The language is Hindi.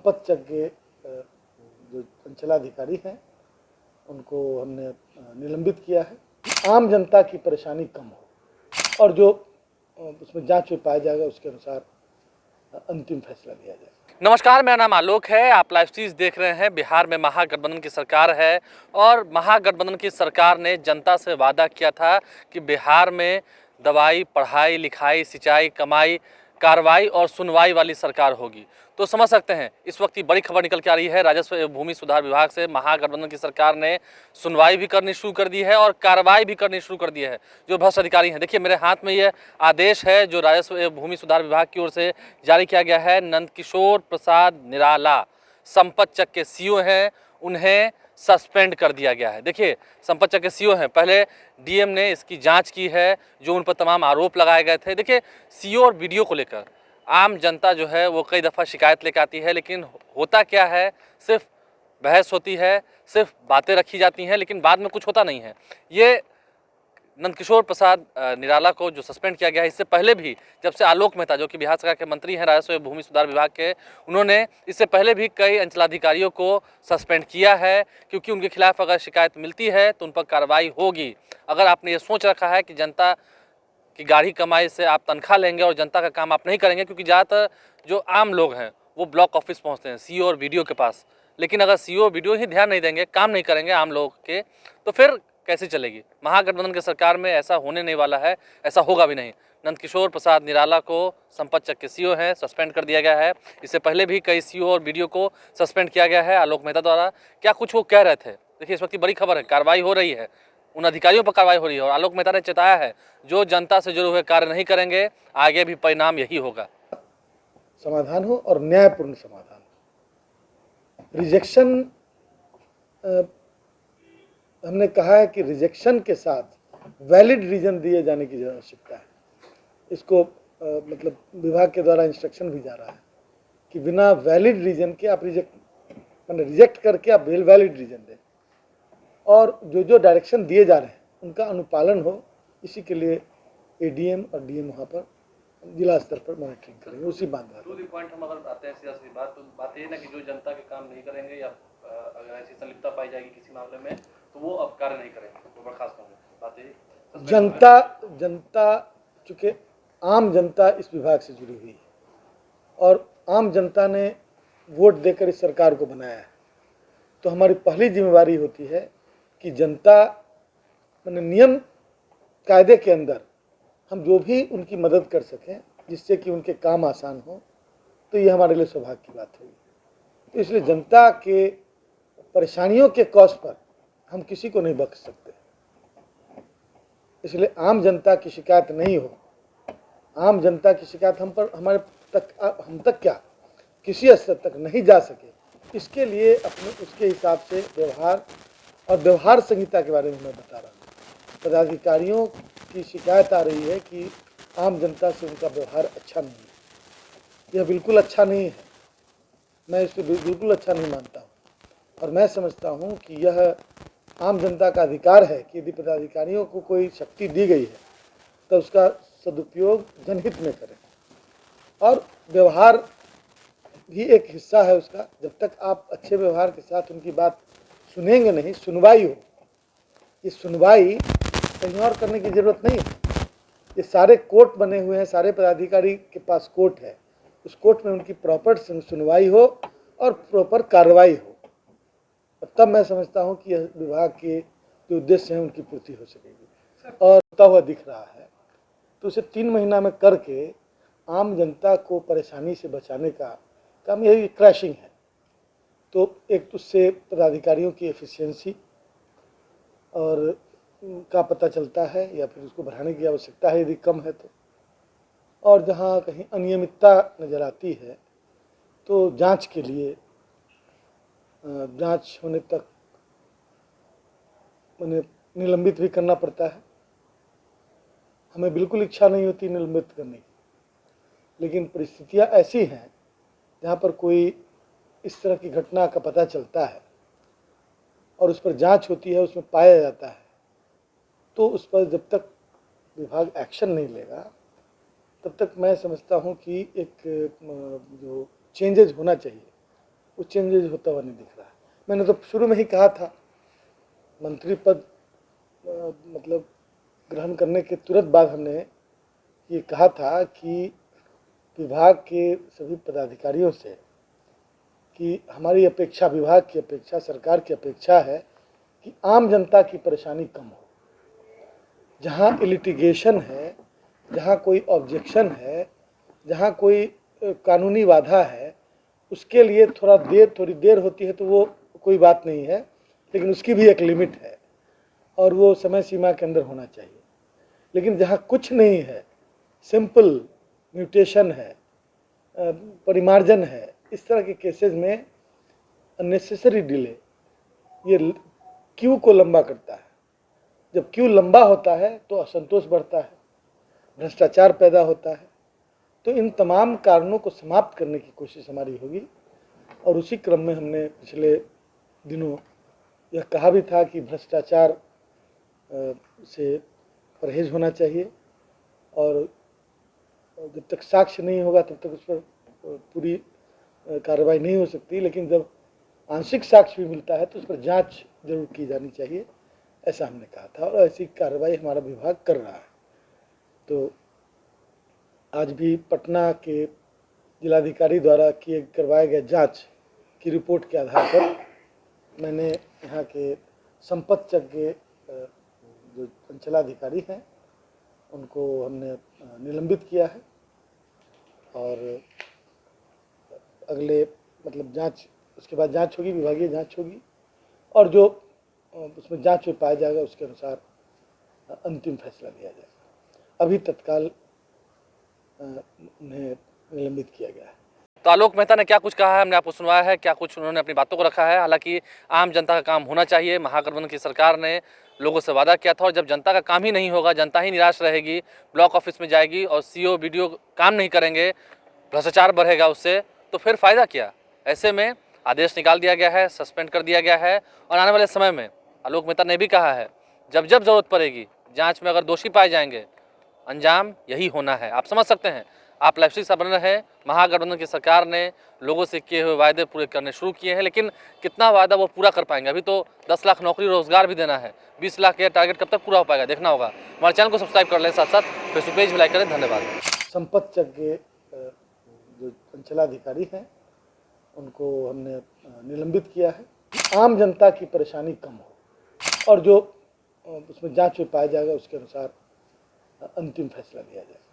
संपतचक के जो अंचलाधिकारी हैं उनको हमने निलंबित किया है। आम जनता की परेशानी कम हो और जो उसमें जांच में पाया जाएगा उसके अनुसार अंतिम फैसला लिया जाएगा। नमस्कार, मेरा नाम आलोक है। आप लाइव सीरीज देख रहे हैं। बिहार में महागठबंधन की सरकार है और महागठबंधन की सरकार ने जनता से वादा किया था कि बिहार में दवाई, पढ़ाई, लिखाई, सिंचाई, कमाई, कार्रवाई और सुनवाई वाली सरकार होगी। तो समझ सकते हैं इस वक्त की बड़ी खबर निकल के आ रही है। राजस्व एवं भूमि सुधार विभाग से महागठबंधन की सरकार ने सुनवाई भी करनी शुरू कर दी है और कार्रवाई भी करनी शुरू कर दी है जो भ्रष्ट अधिकारी हैं। देखिए मेरे हाथ में ये आदेश है जो राजस्व एवं भूमि सुधार विभाग की ओर से जारी किया गया है। नंदकिशोर प्रसाद निराला संपतचक के सीईओ हैं, उन्हें सस्पेंड कर दिया गया है। देखिए संपतचक के सीईओ हैं, पहले डीएम ने इसकी जांच की है जो उन पर तमाम आरोप लगाए गए थे। देखिए सीईओ और वीडियो को लेकर आम जनता जो है वो कई दफ़ा शिकायत लेकर आती है, लेकिन होता क्या है, सिर्फ बहस होती है, सिर्फ बातें रखी जाती हैं, लेकिन बाद में कुछ होता नहीं है। ये नंदकिशोर प्रसाद निराला को जो सस्पेंड किया गया है, इससे पहले भी जब से आलोक मेहता जो कि बिहार सरकार के मंत्री हैं राजस्व एवं भूमि सुधार विभाग के, उन्होंने इससे पहले भी कई अंचलाधिकारियों को सस्पेंड किया है क्योंकि उनके खिलाफ अगर शिकायत मिलती है तो उन पर कार्रवाई होगी। अगर आपने ये सोच रखा है कि जनता की गाढ़ी कमाई से आप तनख्वाह लेंगे और जनता का काम आप नहीं करेंगे, क्योंकि ज़्यादातर जो आम लोग हैं वो ब्लॉक ऑफिस पहुँचते हैं सीईओ और वीडियो के पास, लेकिन अगर सीईओ वीडियो ही ध्यान नहीं देंगे, काम नहीं करेंगे आम लोग के, तो फिर कैसे चलेगी। महागठबंधन की सरकार में ऐसा होने नहीं वाला है, ऐसा होगा भी नहीं। नंदकिशोर प्रसाद निराला को संपतचक के सीईओ हैं, सस्पेंड कर दिया गया है। इससे पहले भी कई सीईओ और वीडियो को सस्पेंड किया गया है आलोक मेहता द्वारा। क्या कुछ वो कह रहे थे, देखिए इस वक्त की बड़ी खबर है, कार्रवाई हो रही है, उन अधिकारियों पर कार्रवाई हो रही है और आलोक मेहता ने चेताया है जो जनता से जुड़े हुए कार्य नहीं करेंगे आगे भी परिणाम यही होगा। समाधान हो और न्यायपूर्ण समाधान हो। रिजेक्शन, हमने कहा है कि रिजेक्शन के साथ वैलिड रीजन दिए जाने की आवश्यकता है। इसको मतलब विभाग के द्वारा इंस्ट्रक्शन भी जा रहा है कि बिना वैलिड रीजन के आप रिजेक्ट करके आप वैलिड रीजन दें और जो डायरेक्शन दिए जा रहे हैं उनका अनुपालन हो। इसी के लिए एडीएम और डीएम वहाँ पर जिला स्तर पर मॉनिटरिंग करेंगे। उसी बात पॉइंट हम अगर आते हैं सीधी बात, तो बात ये ना कि जो जनता के काम नहीं करेंगे या अगर ऐसी संलिप्तता पाई जाएगी किसी मामले में तो वो अब कार्य नहीं करेंगे, तो बर्खास्त होंगे। बात ये जनता चूँकि आम जनता इस विभाग से जुड़ी हुई है और आम जनता ने वोट देकर इस सरकार को बनाया है, तो हमारी पहली जिम्मेवारी होती है कि जनता मैंने नियम कायदे के अंदर हम जो भी उनकी मदद कर सकें जिससे कि उनके काम आसान हो, तो ये हमारे लिए सौभाग्य की बात होगी। तो इसलिए जनता के परेशानियों के कॉज पर हम किसी को नहीं बख्श सकते। इसलिए आम जनता की शिकायत नहीं हो, आम जनता की शिकायत हम तक क्या किसी स्तर तक नहीं जा सके, इसके लिए अपने उसके हिसाब से व्यवहार और व्यवहार संहिता के बारे में मैं बता रहा हूँ। पदाधिकारियों की शिकायत आ रही है कि आम जनता से उनका व्यवहार अच्छा नहीं है। यह बिल्कुल अच्छा नहीं है, मैं इसे बिल्कुल अच्छा नहीं मानता हूँ और मैं समझता हूँ कि यह आम जनता का अधिकार है कि यदि पदाधिकारियों को कोई शक्ति दी गई है तो उसका सदुपयोग जनहित में करें और व्यवहार भी एक हिस्सा है उसका। जब तक आप अच्छे व्यवहार के साथ उनकी बात सुनेंगे नहीं, सुनवाई हो, ये सुनवाई कहीं और करने की ज़रूरत नहीं है। ये सारे कोर्ट बने हुए हैं, सारे पदाधिकारी के पास कोर्ट है, उस कोर्ट में उनकी प्रॉपर सुनवाई हो और प्रॉपर कार्रवाई हो, तब मैं समझता हूँ कि यह विभाग के जो उद्देश्य हैं उनकी पूर्ति हो सकेगी। और होता हुआ दिख रहा है तो उसे 3 महीना में करके आम जनता को परेशानी से बचाने का काम, यही क्रैशिंग है। तो एक उससे पदाधिकारियों की एफिशिएंसी और का पता चलता है या फिर उसको बढ़ाने की आवश्यकता है यदि कम है तो, और जहाँ कहीं अनियमितता नज़र आती है तो जांच के लिए जांच होने तक मैंने निलंबित भी करना पड़ता है। हमें बिल्कुल इच्छा नहीं होती निलंबित करने की, लेकिन परिस्थितियाँ ऐसी हैं जहाँ पर कोई इस तरह की घटना का पता चलता है और उस पर जांच होती है, उसमें पाया जाता है, तो उस पर जब तक विभाग एक्शन नहीं लेगा तब तक मैं समझता हूँ कि एक जो चेंजेज होना चाहिए वो चेंजेज होता हुआ नहीं दिख रहा है। मैंने तो शुरू में ही कहा था, मंत्री पद मतलब ग्रहण करने के तुरंत बाद हमने ये कहा था कि विभाग के सभी पदाधिकारियों से कि हमारी अपेक्षा, विभाग की अपेक्षा, सरकार की अपेक्षा है कि आम जनता की परेशानी कम हो। जहाँ लिटिगेशन है, जहाँ कोई ऑब्जेक्शन है, जहाँ कोई कानूनी बाधा है, उसके लिए थोड़ी देर होती है तो वो कोई बात नहीं है, लेकिन उसकी भी एक लिमिट है और वो समय सीमा के अंदर होना चाहिए। लेकिन जहाँ कुछ नहीं है, सिंपल म्यूटेशन है, परिमार्जन है, इस तरह के केसेस में अननेसेसरी डिले ये क्यू को लंबा करता है। जब क्यू लंबा होता है तो असंतोष बढ़ता है, भ्रष्टाचार पैदा होता है। तो इन तमाम कारणों को समाप्त करने की कोशिश हमारी होगी और उसी क्रम में हमने पिछले दिनों यह कहा भी था कि भ्रष्टाचार से परहेज होना चाहिए और जब तक साक्ष्य नहीं होगा तब तक उस पर पूरी कार्रवाई नहीं हो सकती, लेकिन जब आंशिक साक्ष्य भी मिलता है तो उस पर जांच जरूर की जानी चाहिए, ऐसा हमने कहा था और ऐसी कार्रवाई हमारा विभाग कर रहा है। तो आज भी पटना के जिलाधिकारी द्वारा करवाए गए जांच की रिपोर्ट के आधार पर मैंने यहाँ के संपतचज्ञ जो अंचलाधिकारी हैं उनको हमने निलंबित किया है और अगले मतलब जांच, उसके बाद जांच होगी, विभागीय जांच होगी और जो उसमें जांच में पाया जाएगा उसके अनुसार अंतिम फैसला लिया जाएगा। अभी तत्काल उन्हें निलंबित किया गया है। तो आलोक मेहता ने क्या कुछ कहा है हमने आपको सुनवाया है, क्या कुछ उन्होंने अपनी बातों को रखा है। हालांकि आम जनता का काम होना चाहिए, महागठबंधन की सरकार ने लोगों से वादा किया था और जब जनता का काम ही नहीं होगा, जनता ही निराश रहेगी, ब्लॉक ऑफिस में जाएगी और सीओ बीडीओ काम नहीं करेंगे, भ्रष्टाचार बढ़ेगा उससे, तो फिर फ़ायदा क्या। ऐसे में आदेश निकाल दिया गया है, सस्पेंड कर दिया गया है और आने वाले समय में आलोक मेहता ने भी कहा है जब जब जरूरत पड़ेगी जांच में अगर दोषी पाए जाएंगे, अंजाम यही होना है। आप समझ सकते हैं। आप लाइव स्ट्रीम से बने रहे। महागठबंधन की सरकार ने लोगों से किए हुए वायदे पूरे करने शुरू किए हैं, लेकिन कितना वायदा वो पूरा कर पाएंगे। अभी तो 10 लाख नौकरी रोजगार भी देना है, 20 लाख का टारगेट कब तक पूरा हो पाएगा देखना होगा। हमारे चैनल को सब्सक्राइब कर लें, साथ साथ फेसबुक पेज भी लाइक करें। धन्यवाद। संपतचज्ञ जो अंचलाधिकारी हैं उनको हमने निलंबित किया है। आम जनता की परेशानी कम हो और जो उसमें जांच में पाया जाएगा उसके अनुसार अंतिम फैसला लिया जाएगा।